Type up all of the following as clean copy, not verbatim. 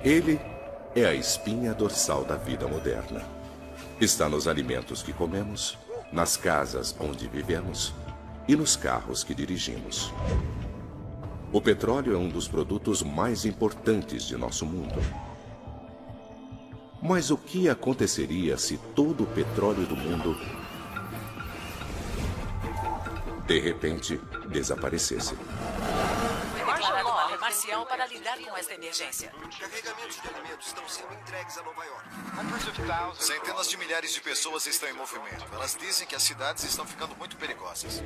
Ele é a espinha dorsal da vida moderna. Está nos alimentos que comemos, nas casas onde vivemos e nos carros que dirigimos. O petróleo é um dos produtos mais importantes de nosso mundo. Mas o que aconteceria se todo o petróleo do mundo, de repente, desaparecesse? Declarado uma lei marcial para lidar com esta emergência. Carregamentos de alimentos estão sendo entregues a Nova York. Centenas de milhares de pessoas estão em movimento. Elas dizem que as cidades estão ficando muito perigosas.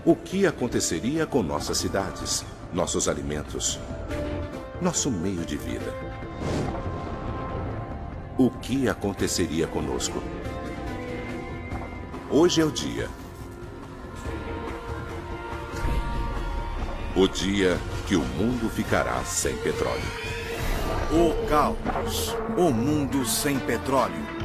O que aconteceria com nossas cidades, nossos alimentos, nosso meio de vida? O que aconteceria conosco? Hoje é o dia. O dia que o mundo ficará sem petróleo. O caos. O mundo sem petróleo.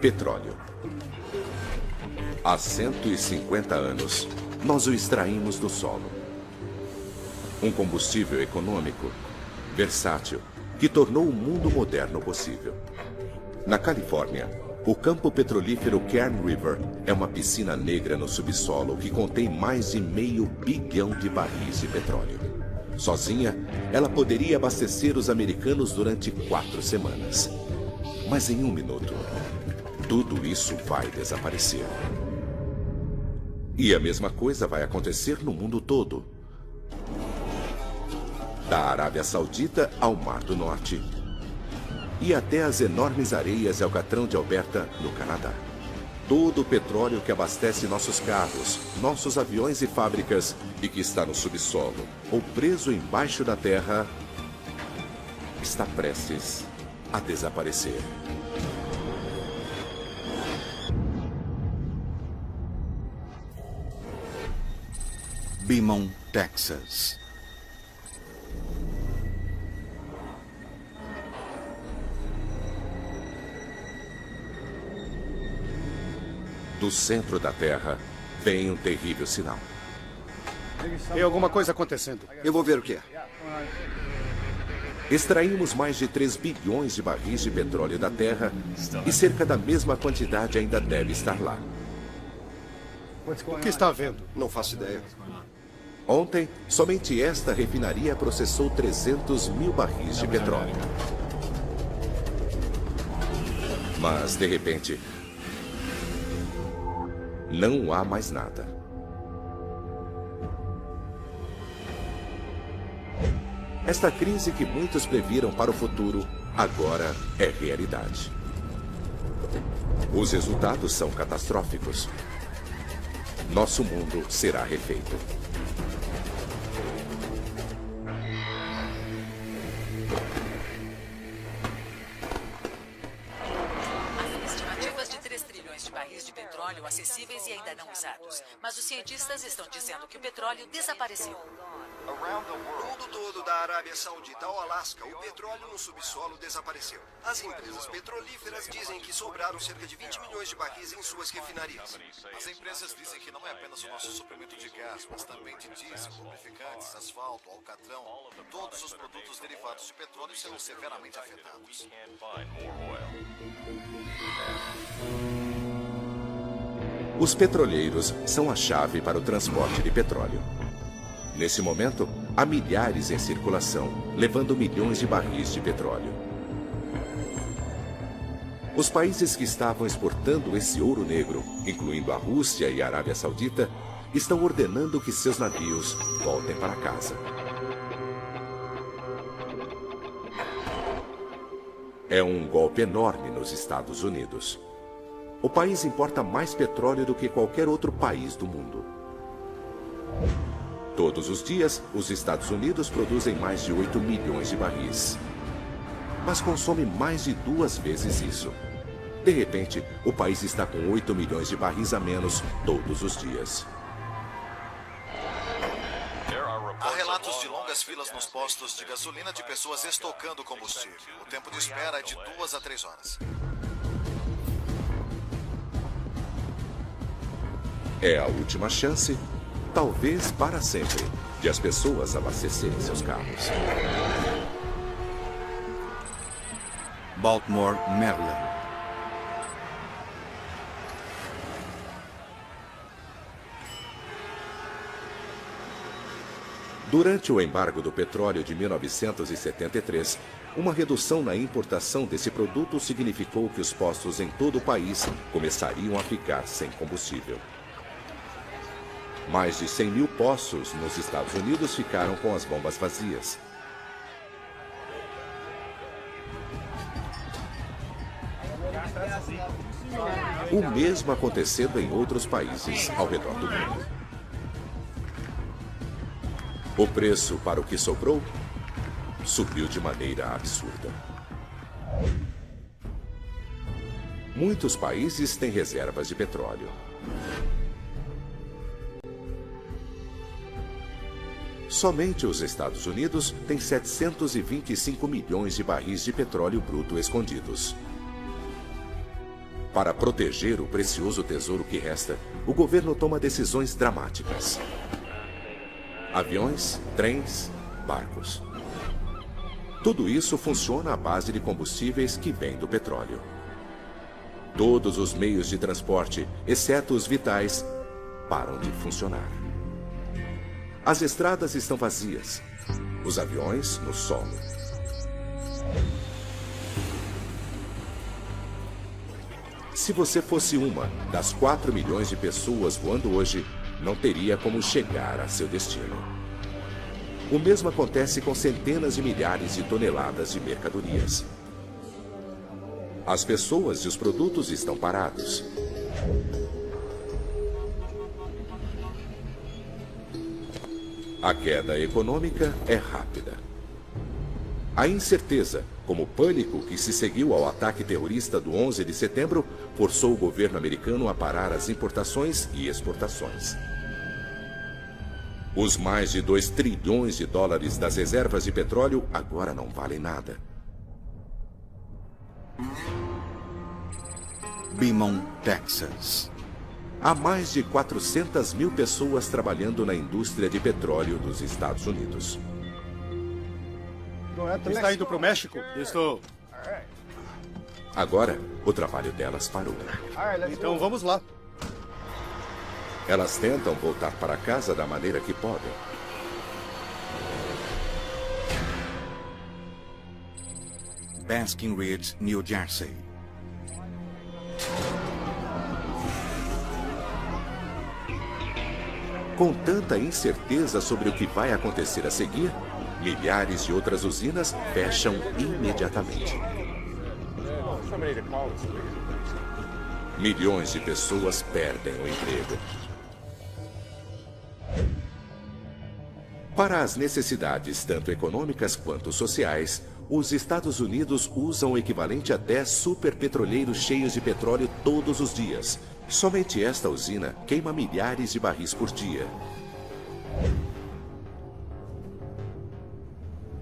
Petróleo. Há 150 anos, nós o extraímos do solo. Um combustível econômico, versátil, que tornou o mundo moderno possível. Na Califórnia, o campo petrolífero Kern River é uma piscina negra no subsolo que contém mais de 500 bilhão de barris de petróleo. Sozinha, ela poderia abastecer os americanos durante 4 semanas. Mas em 1 minuto, tudo isso vai desaparecer. E a mesma coisa vai acontecer no mundo todo. Da Arábia Saudita ao Mar do Norte e até as enormes areias de Alcatrão de Alberta, no Canadá. Todo o petróleo que abastece nossos carros, nossos aviões e fábricas e que está no subsolo ou preso embaixo da terra está prestes a desaparecer. Beaumont, Texas. Do centro da Terra vem um terrível sinal. Tem alguma coisa acontecendo. Eu vou ver o que é. Extraímos mais de 3 bilhões de barris de petróleo da Terra e cerca da mesma quantidade ainda deve estar lá. O que está havendo? Não faço ideia. Ontem, somente esta refinaria processou 300 mil barris de petróleo. Mas, de repente, não há mais nada. Esta crise que muitos previram para o futuro, agora é realidade. Os resultados são catastróficos. Nosso mundo será refeito. Estimativas de 3 trilhões de barris de petróleo acessíveis e ainda não usados. Mas os cientistas estão dizendo que o petróleo desapareceu. No mundo todo, da Arábia Saudita ao Alasca, o petróleo no subsolo desapareceu. As empresas petrolíferas dizem que sobraram cerca de 20 milhões de barris em suas refinarias. As empresas dizem que não é apenas o nosso suprimento de gás, mas também de diesel, lubrificantes, asfalto, alcatrão. Todos os produtos derivados de petróleo serão severamente afetados. Os petroleiros são a chave para o transporte de petróleo. Nesse momento, há milhares em circulação, levando milhões de barris de petróleo. Os países que estavam exportando esse ouro negro, incluindo a Rússia e a Arábia Saudita, estão ordenando que seus navios voltem para casa. É um golpe enorme nos Estados Unidos. O país importa mais petróleo do que qualquer outro país do mundo. Todos os dias, os Estados Unidos produzem mais de 8 milhões de barris. Mas consome mais de 2 vezes isso. De repente, o país está com 8 milhões de barris a menos todos os dias. Há relatos de longas filas nos postos de gasolina de pessoas estocando combustível. O tempo de espera é de 2 a 3 horas. É a última chance, talvez para sempre, de as pessoas abastecerem seus carros. Baltimore, Maryland. Durante o embargo do petróleo de 1973, uma redução na importação desse produto significou que os postos em todo o país começariam a ficar sem combustível. Mais de 100 mil postos nos Estados Unidos ficaram com as bombas vazias. O mesmo acontecendo em outros países ao redor do mundo. O preço para o que sobrou subiu de maneira absurda. Muitos países têm reservas de petróleo. Somente os Estados Unidos têm 725 milhões de barris de petróleo bruto escondidos. Para proteger o precioso tesouro que resta, o governo toma decisões dramáticas. Aviões, trens, barcos. Tudo isso funciona à base de combustíveis que vêm do petróleo. Todos os meios de transporte, exceto os vitais, param de funcionar. As estradas estão vazias, os aviões no solo. Se você fosse uma das 4 milhões de pessoas voando hoje, não teria como chegar a seu destino. O mesmo acontece com centenas de milhares de toneladas de mercadorias. As pessoas e os produtos estão parados. A queda econômica é rápida. A incerteza, como o pânico que se seguiu ao ataque terrorista do 11 de setembro, forçou o governo americano a parar as importações e exportações. Os mais de 2 trilhões de dólares das reservas de petróleo agora não valem nada. Beaumont, Texas. Há mais de 400 mil pessoas trabalhando na indústria de petróleo dos Estados Unidos. Está indo para o México? Estou. Agora, o trabalho delas parou. Então vamos lá. Elas tentam voltar para casa da maneira que podem. Basking Ridge, New Jersey. Com tanta incerteza sobre o que vai acontecer a seguir, milhares de outras usinas fecham imediatamente. Milhões de pessoas perdem o emprego. Para as necessidades tanto econômicas quanto sociais, os Estados Unidos usam o equivalente a 10 superpetroleiros cheios de petróleo todos os dias. Somente esta usina queima milhares de barris por dia.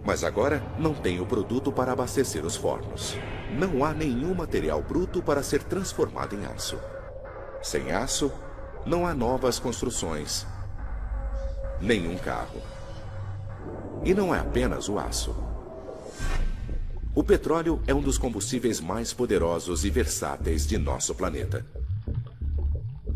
Mas agora não tem o produto para abastecer os fornos. Não há nenhum material bruto para ser transformado em aço. Sem aço, não há novas construções, nenhum carro. E não é apenas o aço. O petróleo é um dos combustíveis mais poderosos e versáteis de nosso planeta.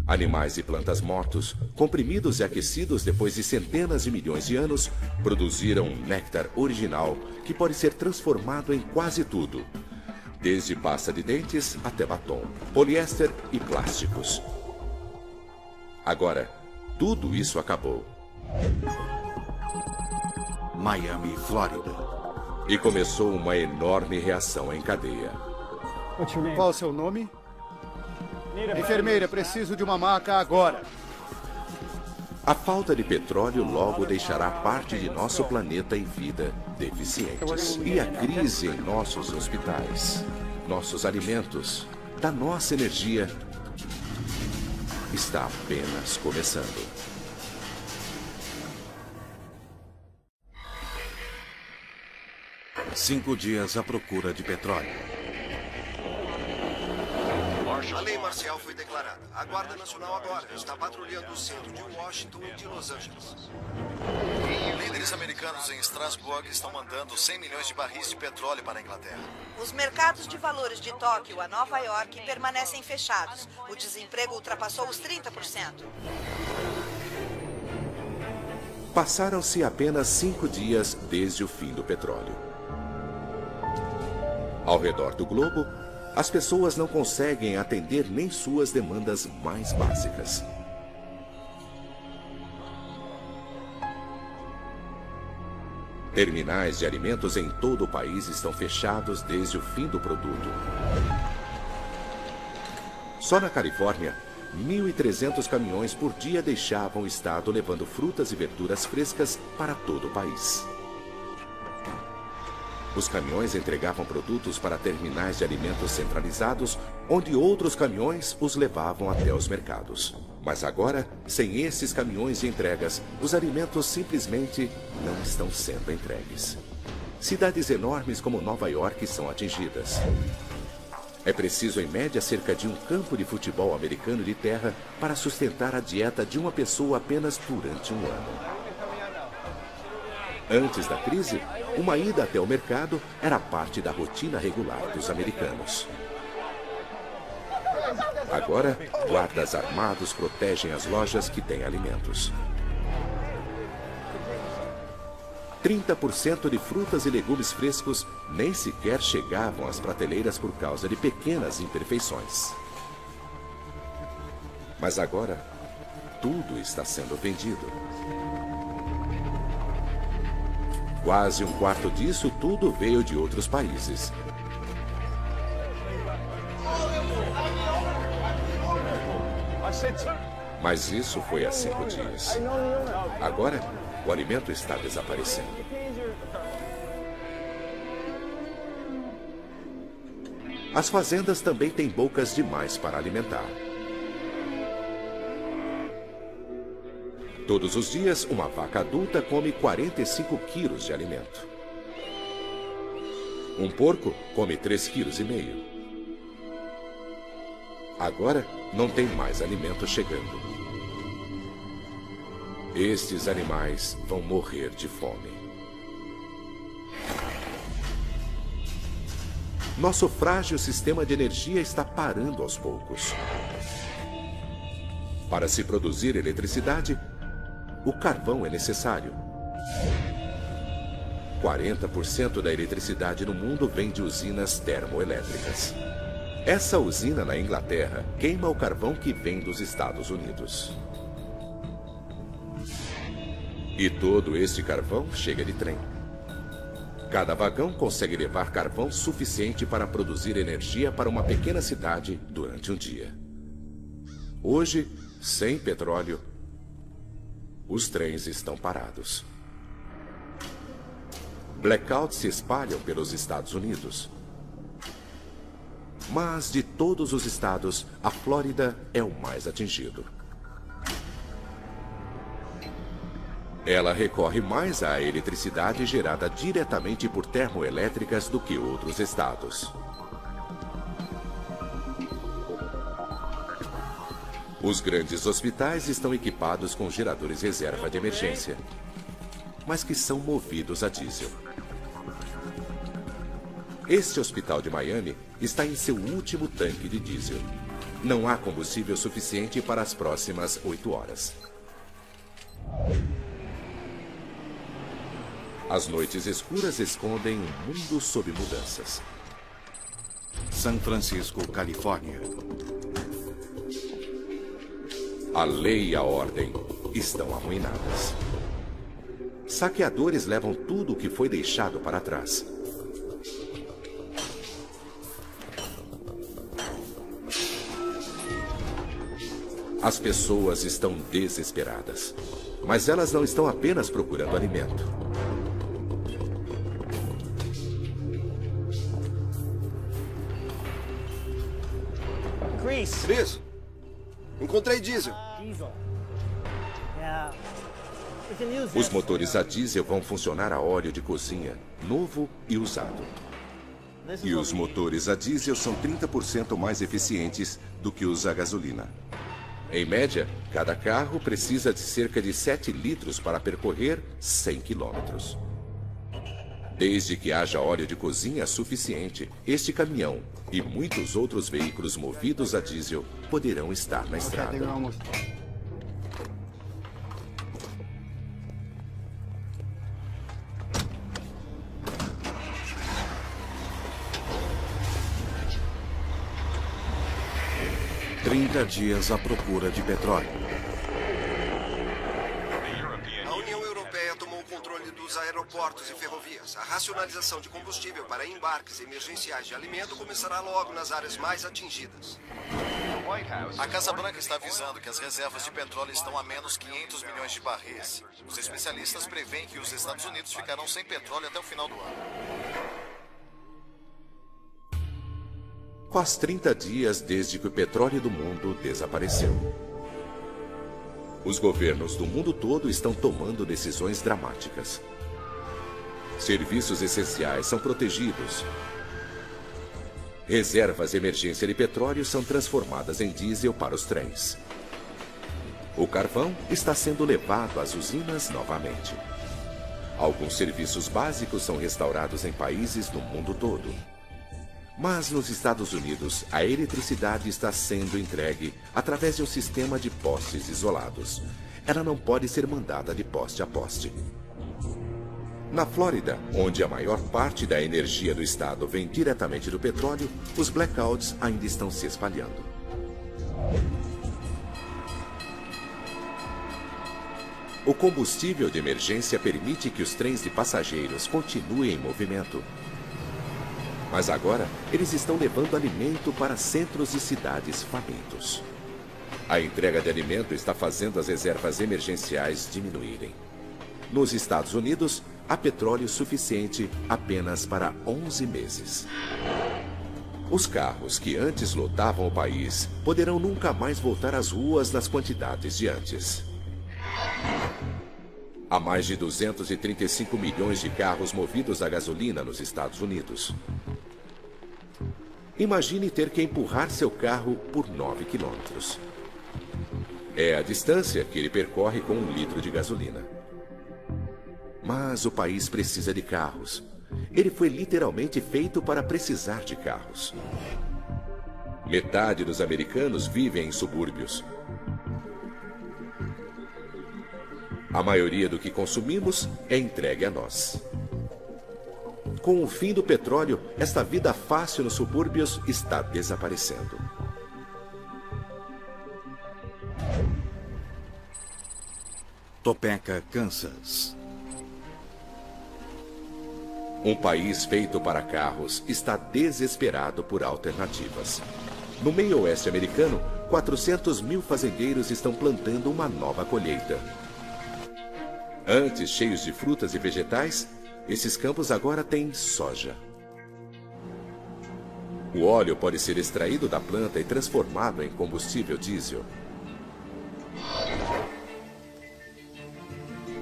Animais e plantas mortos, comprimidos e aquecidos depois de centenas de milhões de anos, produziram um néctar original que pode ser transformado em quase tudo, desde pasta de dentes até batom, poliéster e plásticos. Agora, tudo isso acabou. Miami, Flórida. E começou uma enorme reação em cadeia. Qual o seu nome? Enfermeira, preciso de uma maca agora. A falta de petróleo logo deixará parte de nosso planeta e vida deficientes. E a crise em nossos hospitais, nossos alimentos, da nossa energia, está apenas começando. Cinco dias à procura de petróleo. A lei marcial foi declarada. A Guarda Nacional agora está patrulhando o centro de Washington e de Los Angeles. Líderes americanos em Strasbourg estão mandando 100 milhões de barris de petróleo para a Inglaterra. Os mercados de valores de Tóquio a Nova York permanecem fechados. O desemprego ultrapassou os 30%. Passaram-se apenas 5 dias desde o fim do petróleo. Ao redor do globo, as pessoas não conseguem atender nem suas demandas mais básicas. Terminais de alimentos em todo o país estão fechados desde o fim do produto. Só na Califórnia, 1.300 caminhões por dia deixavam o estado levando frutas e verduras frescas para todo o país. Os caminhões entregavam produtos para terminais de alimentos centralizados, onde outros caminhões os levavam até os mercados. Mas agora, sem esses caminhões de entregas, os alimentos simplesmente não estão sendo entregues. Cidades enormes como Nova York são atingidas. É preciso, em média, cerca de um campo de futebol americano de terra para sustentar a dieta de uma pessoa apenas durante um ano. Antes da crise, uma ida até o mercado era parte da rotina regular dos americanos. Agora, guardas armados protegem as lojas que têm alimentos. 30% de frutas e legumes frescos nem sequer chegavam às prateleiras por causa de pequenas imperfeições. Mas agora, tudo está sendo vendido. Quase um quarto disso tudo veio de outros países. Mas isso foi há 5 dias. Agora, o alimento está desaparecendo. As fazendas também têm bocas demais para alimentar. Todos os dias, uma vaca adulta come 45 quilos de alimento. Um porco come 3,5 quilos. Agora, não tem mais alimento chegando. Estes animais vão morrer de fome. Nosso frágil sistema de energia está parando aos poucos. Para se produzir eletricidade, o carvão é necessário. 40% da eletricidade no mundo vem de usinas termoelétricas. Essa usina na Inglaterra queima o carvão que vem dos Estados Unidos. E todo este carvão chega de trem. Cada vagão consegue levar carvão suficiente para produzir energia para uma pequena cidade durante um dia. Hoje, sem petróleo, os trens estão parados. Blackouts se espalham pelos Estados Unidos. Mas de todos os estados, a Flórida é o mais atingido. Ela recorre mais à eletricidade gerada diretamente por termoelétricas do que outros estados. Os grandes hospitais estão equipados com geradores reserva de emergência, mas que são movidos a diesel. Este hospital de Miami está em seu último tanque de diesel. Não há combustível suficiente para as próximas 8 horas. As noites escuras escondem um mundo sob mudanças. San Francisco, Califórnia. A lei e a ordem estão arruinadas. Saqueadores levam tudo o que foi deixado para trás. As pessoas estão desesperadas, mas elas não estão apenas procurando alimento. Chris, encontrei diesel. Os motores a diesel vão funcionar a óleo de cozinha, novo e usado. E os motores a diesel são 30% mais eficientes do que os a gasolina. Em média, cada carro precisa de cerca de 7 litros para percorrer 100 quilômetros. Desde que haja óleo de cozinha suficiente, este caminhão e muitos outros veículos movidos a diesel poderão estar na estrada. 30 dias à procura de petróleo. A União Europeia tomou o controle dos aeroportos e ferrovias. A racionalização de combustível para embarques emergenciais de alimento começará logo nas áreas mais atingidas. A Casa Branca está avisando que as reservas de petróleo estão a menos 500 milhões de barris. Os especialistas preveem que os Estados Unidos ficarão sem petróleo até o final do ano. Faz 30 dias desde que o petróleo do mundo desapareceu. Os governos do mundo todo estão tomando decisões dramáticas. Serviços essenciais são protegidos. Reservas de emergência de petróleo são transformadas em diesel para os trens. O carvão está sendo levado às usinas novamente. Alguns serviços básicos são restaurados em países do mundo todo. Mas nos Estados Unidos, a eletricidade está sendo entregue através de um sistema de postes isolados. Ela não pode ser mandada de poste a poste. Na Flórida, onde a maior parte da energia do estado vem diretamente do petróleo, os blackouts ainda estão se espalhando. O combustível de emergência permite que os trens de passageiros continuem em movimento. Mas agora, eles estão levando alimento para centros e cidades famintos. A entrega de alimento está fazendo as reservas emergenciais diminuírem. Nos Estados Unidos, há petróleo suficiente apenas para 11 meses. Os carros que antes lotavam o país poderão nunca mais voltar às ruas nas quantidades de antes. Há mais de 235 milhões de carros movidos a gasolina nos Estados Unidos. Imagine ter que empurrar seu carro por 9 quilômetros. É a distância que ele percorre com 1 litro de gasolina. Mas o país precisa de carros. Ele foi literalmente feito para precisar de carros. Metade dos americanos vivem em subúrbios. A maioria do que consumimos é entregue a nós. Com o fim do petróleo, esta vida fácil nos subúrbios está desaparecendo. Topeka, Kansas. Um país feito para carros está desesperado por alternativas. No meio oeste americano, 400 mil fazendeiros estão plantando uma nova colheita. Antes cheios de frutas e vegetais, esses campos agora têm soja. O óleo pode ser extraído da planta e transformado em combustível diesel.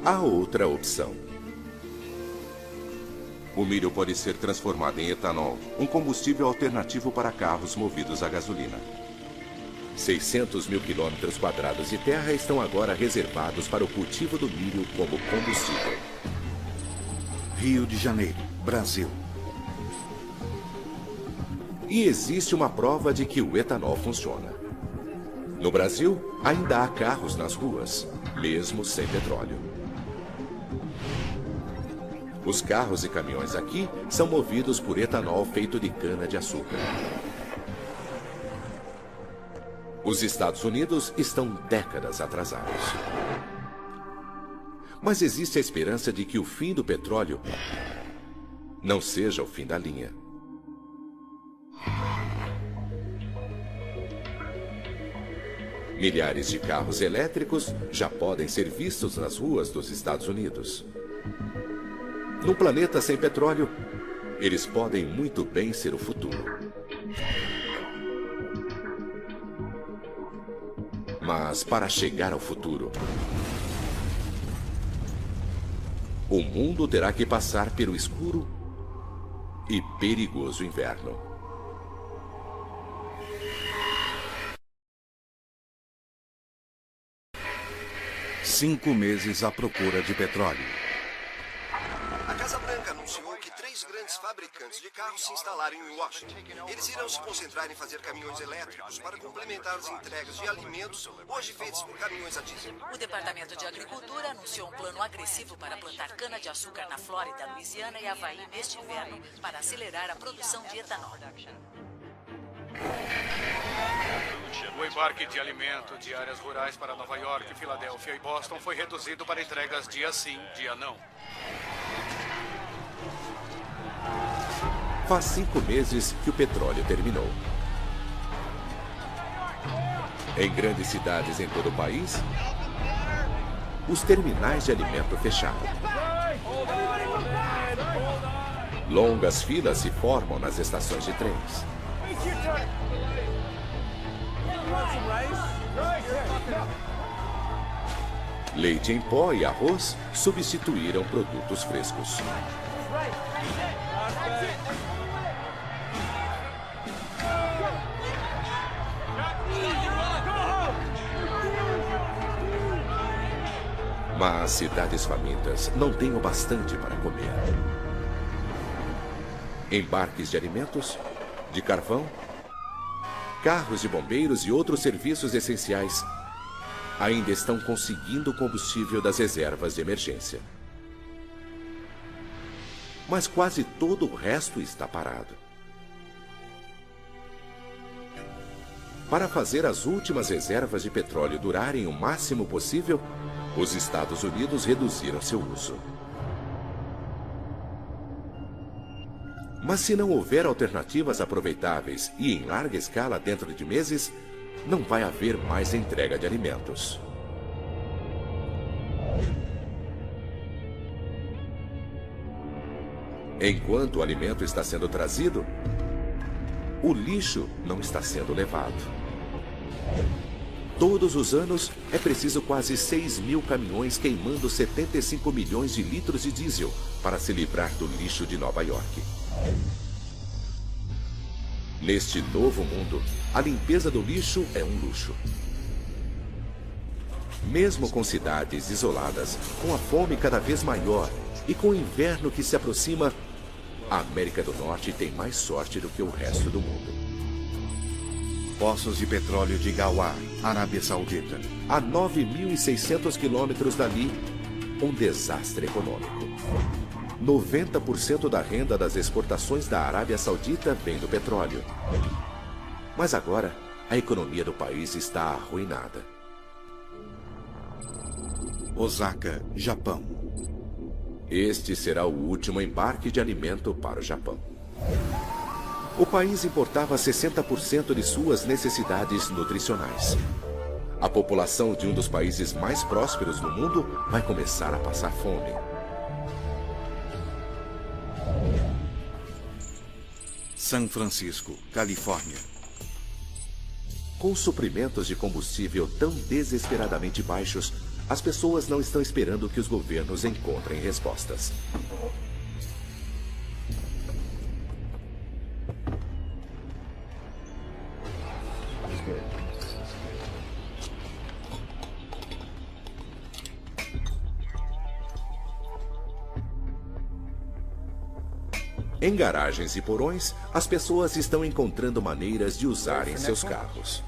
Há outra opção. O milho pode ser transformado em etanol, um combustível alternativo para carros movidos a gasolina. 600 mil quilômetros quadrados de terra estão agora reservados para o cultivo do milho como combustível. Rio de Janeiro, Brasil. E existe uma prova de que o etanol funciona. No Brasil, ainda há carros nas ruas, mesmo sem petróleo. Os carros e caminhões aqui são movidos por etanol feito de cana-de-açúcar. Os Estados Unidos estão décadas atrasados. Mas existe a esperança de que o fim do petróleo não seja o fim da linha. Milhares de carros elétricos já podem ser vistos nas ruas dos Estados Unidos. Num planeta sem petróleo, eles podem muito bem ser o futuro. Mas para chegar ao futuro, o mundo terá que passar pelo escuro e perigoso inverno. Cinco meses à procura de petróleo. A Casa Branca anunciou que 3 grandes fabricantes de carros se instalaram em Washington. Eles irão se concentrar em fazer caminhões elétricos para complementar as entregas de alimentos hoje feitos por caminhões a diesel. O Departamento de Agricultura anunciou um plano agressivo para plantar cana-de-açúcar na Flórida, Louisiana e Havaí neste inverno para acelerar a produção de etanol. O embarque de alimento de áreas rurais para Nova York, Filadélfia e Boston foi reduzido para entregas dia sim, dia não. Faz 5 meses que o petróleo terminou. Em grandes cidades em todo o país, os terminais de alimento fecharam. Longas filas se formam nas estações de trens. Leite em pó e arroz substituíram produtos frescos. Mas cidades famintas não têm o bastante para comer. Embarques de alimentos, de carvão, carros de bombeiros e outros serviços essenciais ainda estão conseguindo o combustível das reservas de emergência. Mas quase todo o resto está parado. Para fazer as últimas reservas de petróleo durarem o máximo possível, os Estados Unidos reduziram seu uso. Mas se não houver alternativas aproveitáveis e em larga escala dentro de meses, não vai haver mais entrega de alimentos. Enquanto o alimento está sendo trazido, o lixo não está sendo levado. Todos os anos, é preciso quase 6.000 caminhões queimando 75 milhões de litros de diesel para se livrar do lixo de Nova York. Neste novo mundo, a limpeza do lixo é um luxo. Mesmo com cidades isoladas, com a fome cada vez maior e com o inverno que se aproxima, a América do Norte tem mais sorte do que o resto do mundo. Poços de petróleo de Ghawar, Arábia Saudita. A 9.600 quilômetros dali, um desastre econômico. 90% da renda das exportações da Arábia Saudita vem do petróleo. Mas agora, a economia do país está arruinada. Osaka, Japão. Este será o último embarque de alimento para o Japão. O país importava 60% de suas necessidades nutricionais. A população de um dos países mais prósperos do mundo vai começar a passar fome. São Francisco, Califórnia. Com suprimentos de combustível tão desesperadamente baixos, as pessoas não estão esperando que os governos encontrem respostas. Em garagens e porões, as pessoas estão encontrando maneiras de usarem seus carros.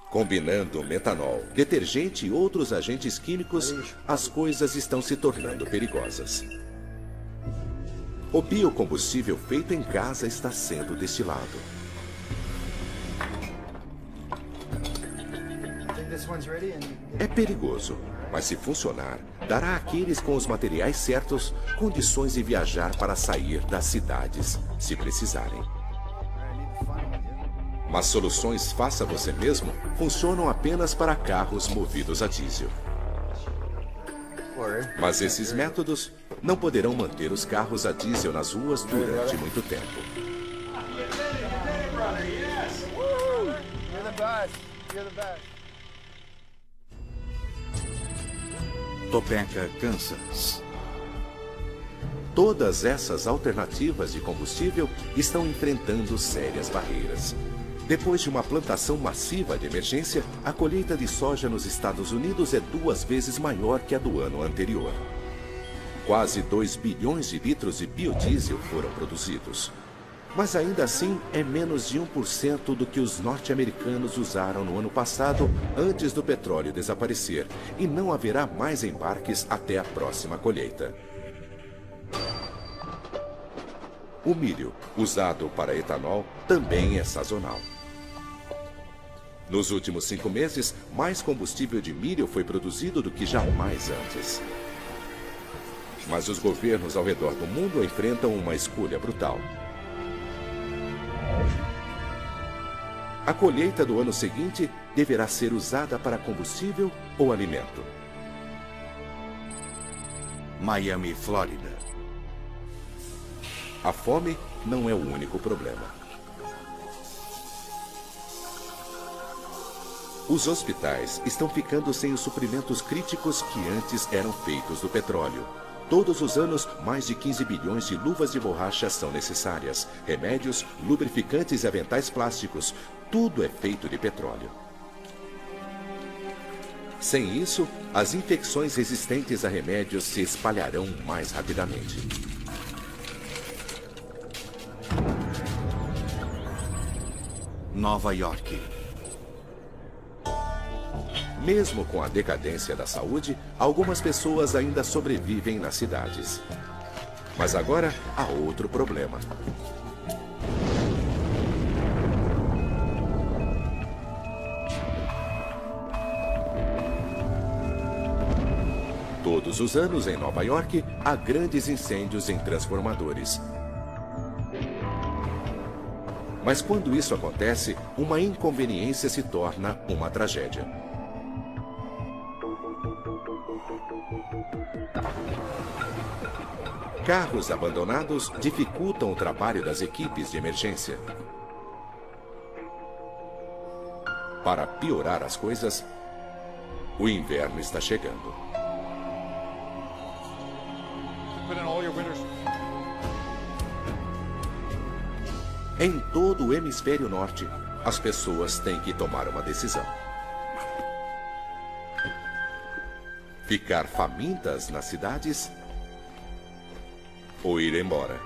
Combinando metanol, detergente e outros agentes químicos, as coisas estão se tornando perigosas. O biocombustível feito em casa está sendo destilado. É perigoso, mas se funcionar, dará àqueles com os materiais certos condições de viajar para sair das cidades, se precisarem. Mas soluções faça você mesmo funcionam apenas para carros movidos a diesel. Mas esses métodos não poderão manter os carros a diesel nas ruas durante muito tempo. Topeka, Kansas. Todas essas alternativas de combustível estão enfrentando sérias barreiras. Depois de uma plantação massiva de emergência, a colheita de soja nos Estados Unidos é 2 vezes maior que a do ano anterior. Quase 2 bilhões de litros de biodiesel foram produzidos. Mas ainda assim é menos de 1% do que os norte-americanos usaram no ano passado, antes do petróleo desaparecer, e não haverá mais embarques até a próxima colheita. O milho, usado para etanol, também é sazonal. Nos últimos 5 meses, mais combustível de milho foi produzido do que jamais antes. Mas os governos ao redor do mundo enfrentam uma escolha brutal. A colheita do ano seguinte deverá ser usada para combustível ou alimento? Miami, Flórida. A fome não é o único problema. Os hospitais estão ficando sem os suprimentos críticos que antes eram feitos do petróleo. Todos os anos, mais de 15 bilhões de luvas de borracha são necessárias. Remédios, lubrificantes e aventais plásticos, tudo é feito de petróleo. Sem isso, as infecções resistentes a remédios se espalharão mais rapidamente. Nova York. Mesmo com a decadência da saúde, algumas pessoas ainda sobrevivem nas cidades. Mas agora há outro problema. Todos os anos em Nova York, há grandes incêndios em transformadores. Mas quando isso acontece, uma inconveniência se torna uma tragédia. Carros abandonados dificultam o trabalho das equipes de emergência. Para piorar as coisas, o inverno está chegando. Em todo o hemisfério norte, as pessoas têm que tomar uma decisão. Ficar famintas nas cidades ou ir embora?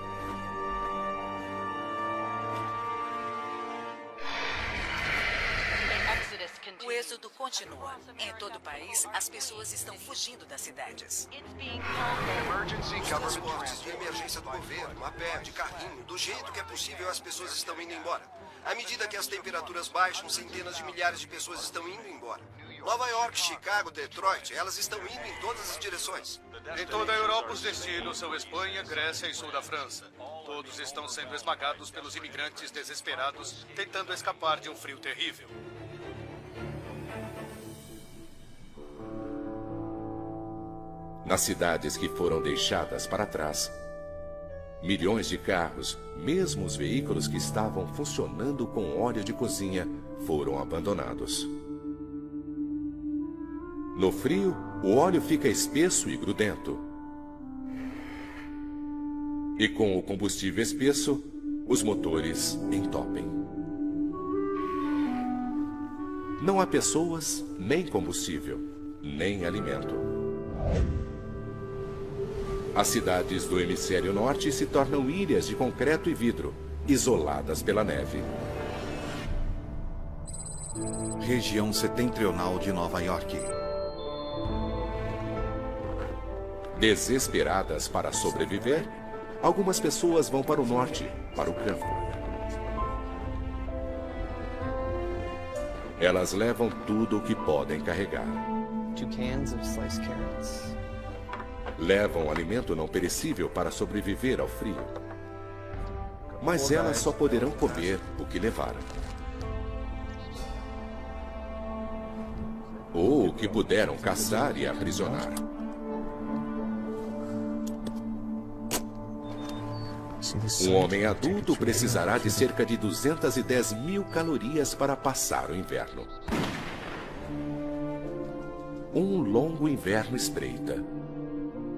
O êxodo continua. Em todo o país, as pessoas estão fugindo das cidades. Os transportes de emergência do governo, a pé, de carrinho, do jeito que é possível, as pessoas estão indo embora. À medida que as temperaturas baixam, centenas de milhares de pessoas estão indo embora. Nova York, Chicago, Detroit, elas estão indo em todas as direções. Em toda a Europa, os destinos são Espanha, Grécia e sul da França. Todos estão sendo esmagados pelos imigrantes desesperados, tentando escapar de um frio terrível. Nas cidades que foram deixadas para trás, milhões de carros, mesmo os veículos que estavam funcionando com óleo de cozinha, foram abandonados. No frio, o óleo fica espesso e grudento. E com o combustível espesso, os motores entopem. Não há pessoas, nem combustível, nem alimento. As cidades do hemisfério norte se tornam ilhas de concreto e vidro, isoladas pela neve. Região setentrional de Nova York. Desesperadas para sobreviver, algumas pessoas vão para o norte, para o campo. Elas levam tudo o que podem carregar. 2 cans of sliced carrots. Levam alimento não perecível para sobreviver ao frio. Mas elas só poderão comer o que levaram. Ou o que puderam caçar e aprisionar. Um homem adulto precisará de cerca de 210 mil calorias para passar o inverno. Um longo inverno espreita.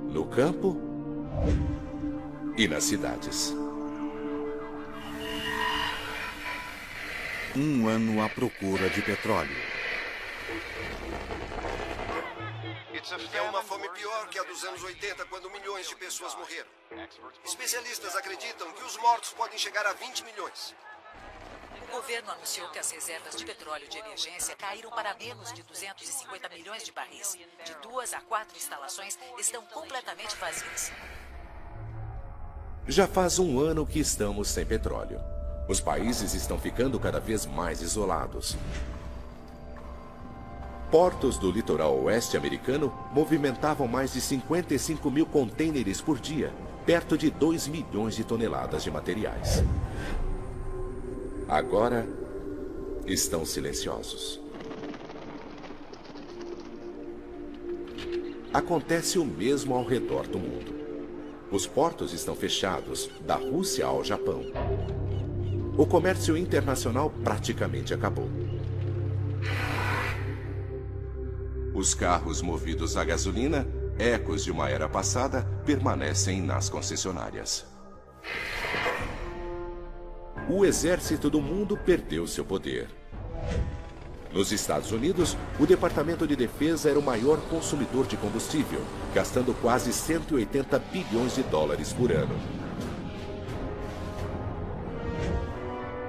No campo e nas cidades. Um ano à procura de petróleo. É uma fome pior que a dos anos 80, quando milhões de pessoas morreram. Especialistas acreditam que os mortos podem chegar a 20 milhões. O governo anunciou que as reservas de petróleo de emergência caíram para menos de 250 milhões de barris. De 2 a 4 instalações estão completamente vazias. Já faz um ano que estamos sem petróleo. Os países estão ficando cada vez mais isolados. Portos do litoral oeste americano movimentavam mais de 55 mil contêineres por dia, perto de 2 milhões de toneladas de materiais. Agora, estão silenciosos. Acontece o mesmo ao redor do mundo. Os portos estão fechados, da Rússia ao Japão. O comércio internacional praticamente acabou. Os carros movidos a gasolina, ecos de uma era passada, permanecem nas concessionárias. O exército do mundo perdeu seu poder. Nos Estados Unidos, o Departamento de Defesa era o maior consumidor de combustível, gastando quase 180 bilhões de dólares por ano.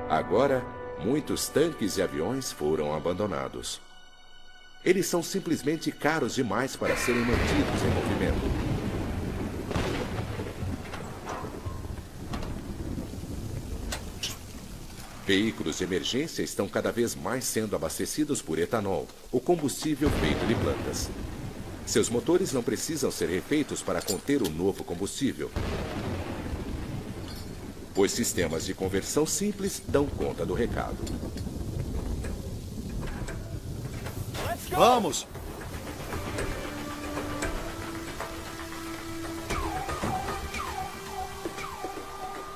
Agora, muitos tanques e aviões foram abandonados. Eles são simplesmente caros demais para serem mantidos em movimento. Veículos de emergência estão cada vez mais sendo abastecidos por etanol, o combustível feito de plantas. Seus motores não precisam ser refeitos para conter o novo combustível, pois sistemas de conversão simples dão conta do recado. Vamos!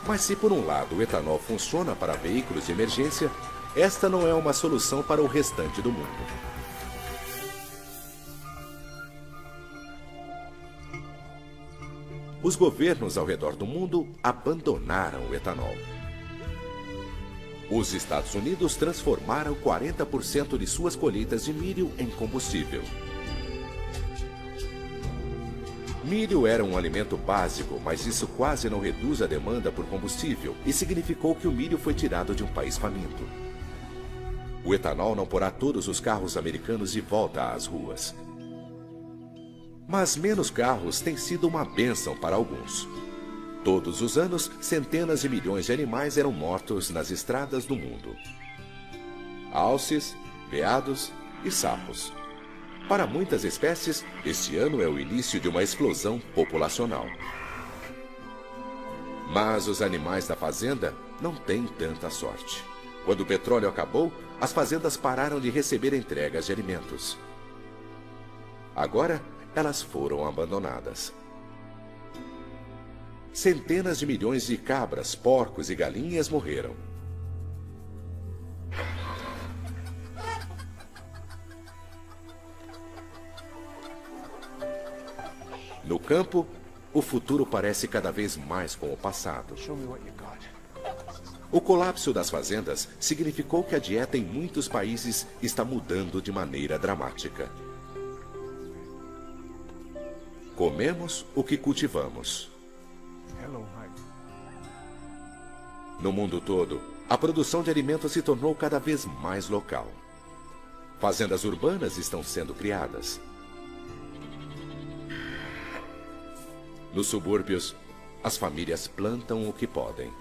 Mas se por um lado o etanol funciona para veículos de emergência, esta não é uma solução para o restante do mundo. Os governos ao redor do mundo abandonaram o etanol. Os Estados Unidos transformaram 40% de suas colheitas de milho em combustível. Milho era um alimento básico, mas isso quase não reduz a demanda por combustível e significou que o milho foi tirado de um país faminto. O etanol não porá todos os carros americanos de volta às ruas. Mas menos carros tem sido uma bênção para alguns. Todos os anos, centenas de milhões de animais eram mortos nas estradas do mundo. Alces, veados e sapos. Para muitas espécies, este ano é o início de uma explosão populacional. Mas os animais da fazenda não têm tanta sorte. Quando o petróleo acabou, as fazendas pararam de receber entregas de alimentos. Agora, elas foram abandonadas. Centenas de milhões de cabras, porcos e galinhas morreram. No campo, o futuro parece cada vez mais com o passado. O colapso das fazendas significou que a dieta em muitos países está mudando de maneira dramática. Comemos o que cultivamos. No mundo todo, a produção de alimentos se tornou cada vez mais local. Fazendas urbanas estão sendo criadas. Nos subúrbios, as famílias plantam o que podem.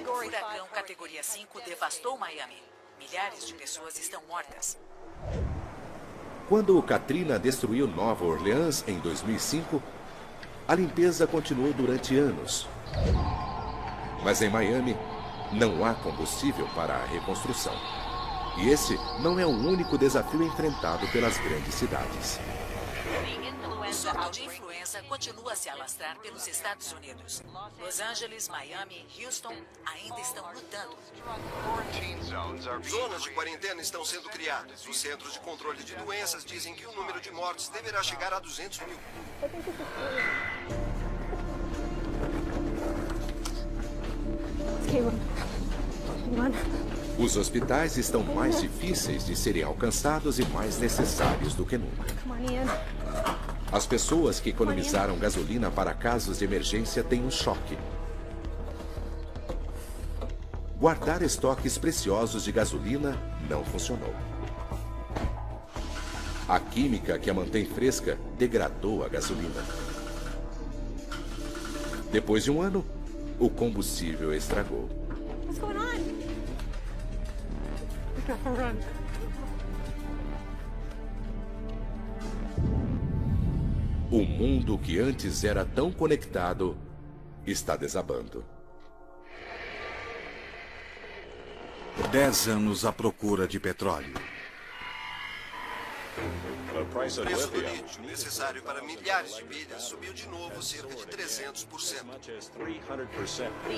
O furacão categoria 5 devastou Miami. Milhares de pessoas estão mortas. Quando o Katrina destruiu Nova Orleans em 2005, a limpeza continuou durante anos. Mas em Miami, não há combustível para a reconstrução. E esse não é o único desafio enfrentado pelas grandes cidades. O surto de influenza continua a se alastrar pelos Estados Unidos. Los Angeles, Miami e Houston ainda estão lutando. Zonas de quarentena estão sendo criadas. Os Centros de Controle de Doenças dizem que o número de mortes deverá chegar a 200 mil. Os hospitais estão mais difíceis de serem alcançados e mais necessários do que nunca. As pessoas que economizaram gasolina para casos de emergência têm um choque. Guardar estoques preciosos de gasolina não funcionou. A química que a mantém fresca degradou a gasolina. Depois de um ano, o combustível estragou. O mundo que antes era tão conectado está desabando. 10 anos à procura de petróleo. O preço do lítio necessário para milhares de pilhas subiu de novo cerca de 300%.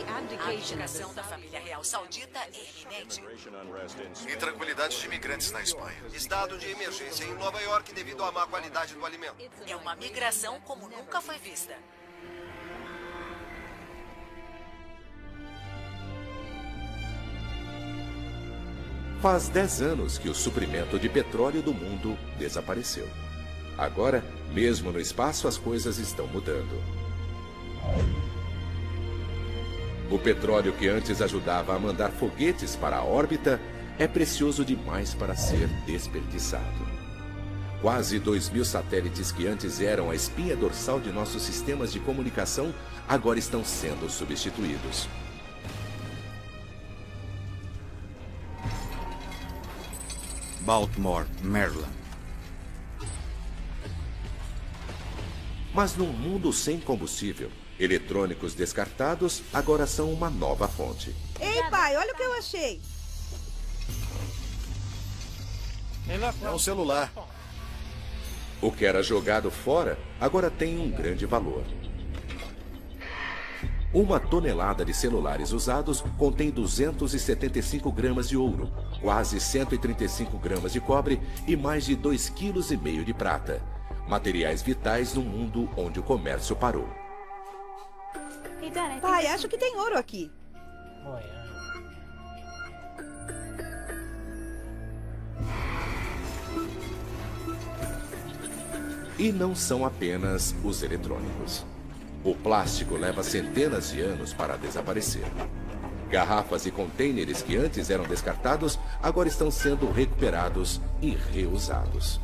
A abdicação da família real saudita é iminente. Intranquilidade de imigrantes na Espanha. Estado de emergência em Nova York devido à má qualidade do alimento. É uma migração como nunca foi vista. Faz 10 anos que o suprimento de petróleo do mundo desapareceu. Agora, mesmo no espaço, as coisas estão mudando. O petróleo que antes ajudava a mandar foguetes para a órbita é precioso demais para ser desperdiçado. Quase 2.000 satélites que antes eram a espinha dorsal de nossos sistemas de comunicação agora estão sendo substituídos. Baltimore, Maryland. Mas num mundo sem combustível, eletrônicos descartados agora são uma nova fonte. Ei, pai, olha o que eu achei. É um celular. O que era jogado fora agora tem um grande valor. 1 tonelada de celulares usados contém 275 gramas de ouro, quase 135 gramas de cobre e mais de 2,5 kg de prata. Materiais vitais no mundo onde o comércio parou. Pai, acho que tem ouro aqui. E não são apenas os eletrônicos. O plástico leva centenas de anos para desaparecer. Garrafas e contêineres que antes eram descartados agora estão sendo recuperados e reusados.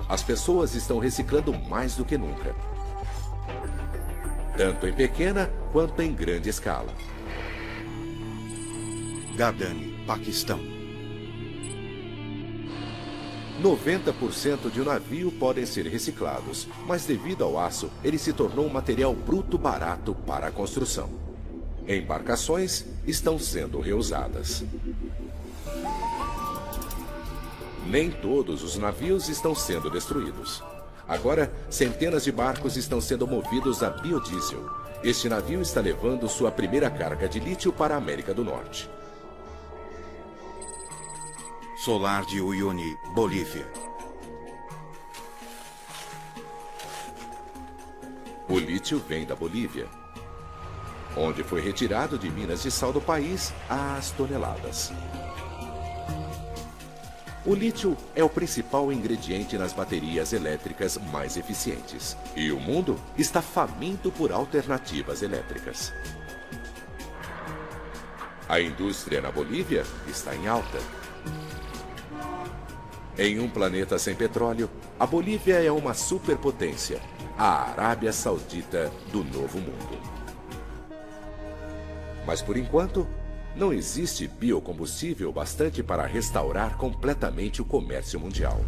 As pessoas estão reciclando mais do que nunca, tanto em pequena quanto em grande escala. Gardani, Paquistão. 90% de um navio podem ser reciclados, mas devido ao aço, ele se tornou um material bruto barato para a construção. Embarcações estão sendo reusadas. Nem todos os navios estão sendo destruídos. Agora, centenas de barcos estão sendo movidos a biodiesel. Este navio está levando sua primeira carga de lítio para a América do Norte. Solar de Uyuni, Bolívia. O lítio vem da Bolívia, onde foi retirado de minas de sal do país às toneladas. O lítio é o principal ingrediente nas baterias elétricas mais eficientes. E o mundo está faminto por alternativas elétricas. A indústria na Bolívia está em alta. Em um planeta sem petróleo, a Bolívia é uma superpotência, a Arábia Saudita do Novo Mundo. Mas por enquanto, não existe biocombustível bastante para restaurar completamente o comércio mundial.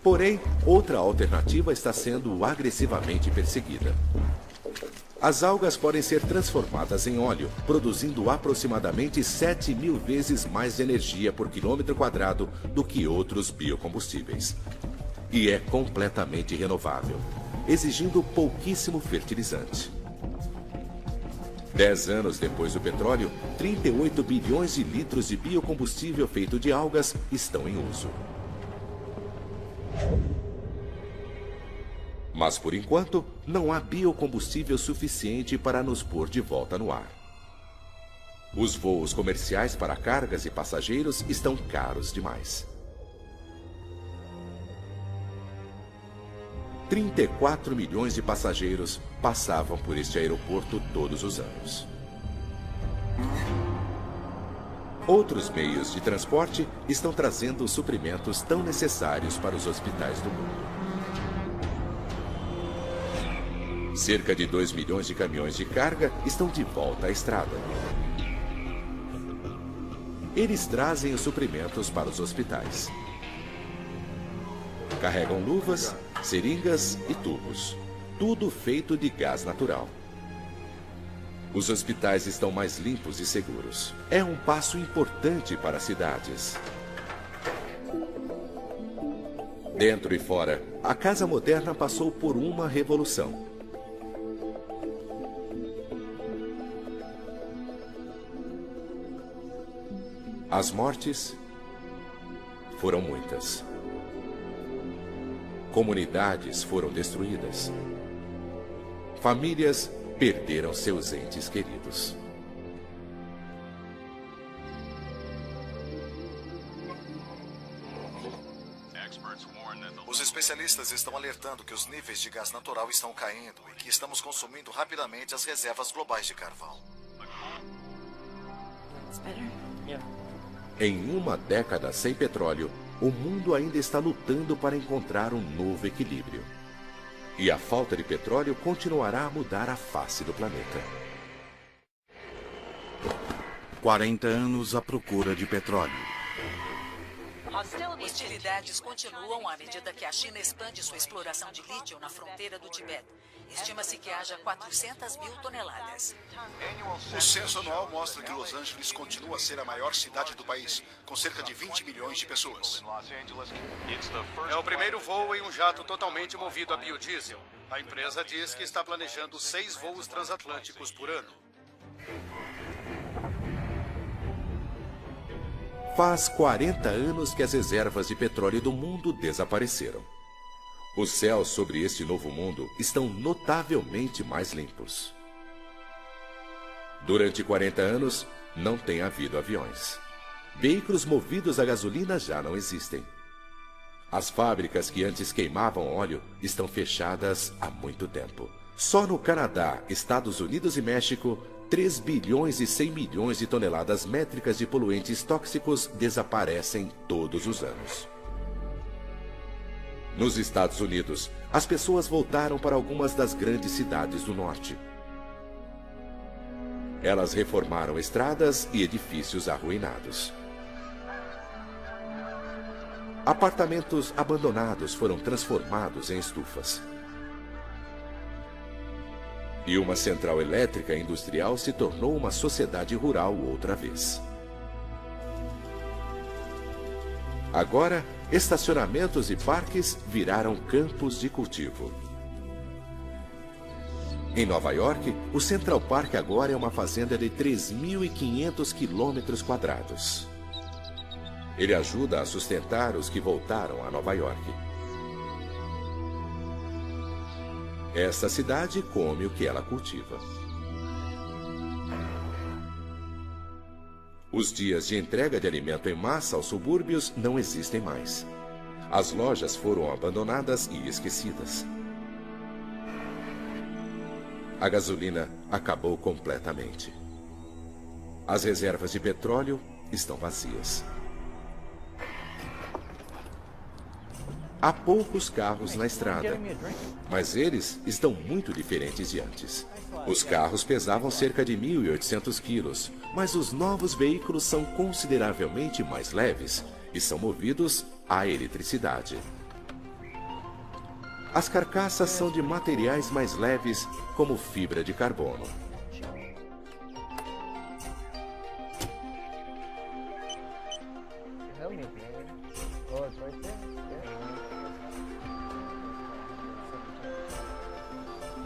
Porém, outra alternativa está sendo agressivamente perseguida. As algas podem ser transformadas em óleo, produzindo aproximadamente 7.000 vezes mais energia por quilômetro quadrado do que outros biocombustíveis. e é completamente renovável, exigindo pouquíssimo fertilizante. 10 anos depois do petróleo, 38 bilhões de litros de biocombustível feito de algas estão em uso. Mas, por enquanto, não há biocombustível suficiente para nos pôr de volta no ar. Os voos comerciais para cargas e passageiros estão caros demais. 34 milhões de passageiros passavam por este aeroporto todos os anos. Outros meios de transporte estão trazendo os suprimentos tão necessários para os hospitais do mundo. Cerca de 2 milhões de caminhões de carga estão de volta à estrada. Eles trazem os suprimentos para os hospitais. Carregam luvas, seringas e tubos, tudo feito de gás natural. Os hospitais estão mais limpos e seguros. É um passo importante para as cidades. Dentro e fora, a casa moderna passou por uma revolução. As mortes foram muitas. Comunidades foram destruídas. Famílias perderam seus entes queridos. Os especialistas estão alertando que os níveis de gás natural estão caindo e que estamos consumindo rapidamente as reservas globais de carvão. Em uma década sem petróleo, o mundo ainda está lutando para encontrar um novo equilíbrio. E a falta de petróleo continuará a mudar a face do planeta. 40 anos à procura de petróleo. Hostilidades continuam à medida que a China expande sua exploração de lítio na fronteira do Tibete. Estima-se que haja 400 mil toneladas. O censo anual mostra que Los Angeles continua a ser a maior cidade do país, com cerca de 20 milhões de pessoas. É o primeiro voo em um jato totalmente movido a biodiesel. A empresa diz que está planejando 6 voos transatlânticos por ano. Faz 40 anos que as reservas de petróleo do mundo desapareceram. Os céus sobre este novo mundo estão notavelmente mais limpos. Durante 40 anos, não tem havido aviões. Veículos movidos a gasolina já não existem. As fábricas que antes queimavam óleo estão fechadas há muito tempo. Só no Canadá, Estados Unidos e México, 3 bilhões e 100 milhões de toneladas métricas de poluentes tóxicos desaparecem todos os anos. Nos Estados Unidos, as pessoas voltaram para algumas das grandes cidades do norte. Elas reformaram estradas e edifícios arruinados. Apartamentos abandonados foram transformados em estufas. E uma central elétrica industrial se tornou uma sociedade rural outra vez. Agora, estacionamentos e parques viraram campos de cultivo. Em Nova York, o Central Park agora é uma fazenda de 3.500 quilômetros quadrados. Ele ajuda a sustentar os que voltaram a Nova York. Esta cidade come o que ela cultiva. Os dias de entrega de alimento em massa aos subúrbios não existem mais. As lojas foram abandonadas e esquecidas. A gasolina acabou completamente. As reservas de petróleo estão vazias. Há poucos carros na estrada, mas eles estão muito diferentes de antes. Os carros pesavam cerca de 1.800 quilos, mas os novos veículos são consideravelmente mais leves e são movidos à eletricidade. As carcaças são de materiais mais leves, como fibra de carbono.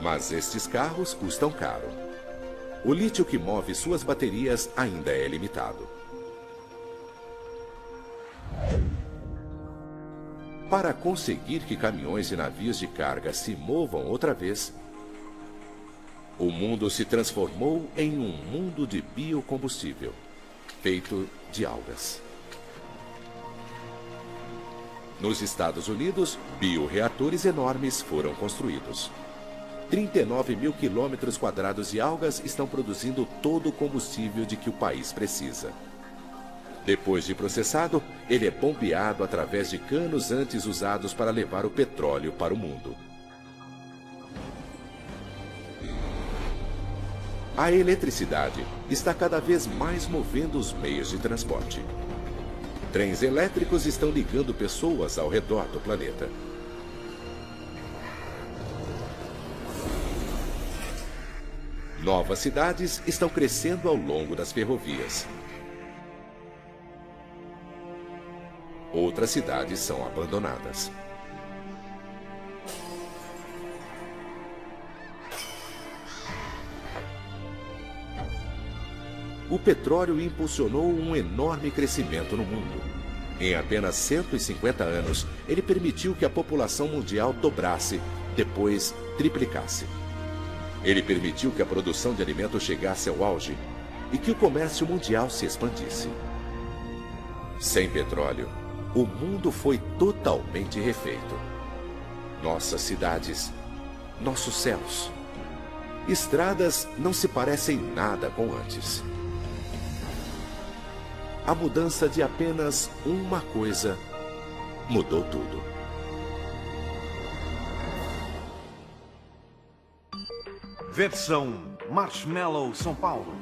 Mas estes carros custam caro. O lítio que move suas baterias ainda é limitado. Para conseguir que caminhões e navios de carga se movam outra vez, o mundo se transformou em um mundo de biocombustível, feito de algas. Nos Estados Unidos, bioreatores enormes foram construídos. 39 mil quilômetros quadrados de algas estão produzindo todo o combustível de que o país precisa. Depois de processado, ele é bombeado através de canos antes usados para levar o petróleo para o mundo. A eletricidade está cada vez mais movendo os meios de transporte. Trens elétricos estão ligando pessoas ao redor do planeta. Novas cidades estão crescendo ao longo das ferrovias. Outras cidades são abandonadas. O petróleo impulsionou um enorme crescimento no mundo. Em apenas 150 anos, ele permitiu que a população mundial dobrasse, depois triplicasse. Ele permitiu que a produção de alimentos chegasse ao auge e que o comércio mundial se expandisse. Sem petróleo, o mundo foi totalmente refeito. Nossas cidades, nossos céus, estradas não se parecem nada com antes. A mudança de apenas uma coisa mudou tudo. Versão Marshmallow São Paulo.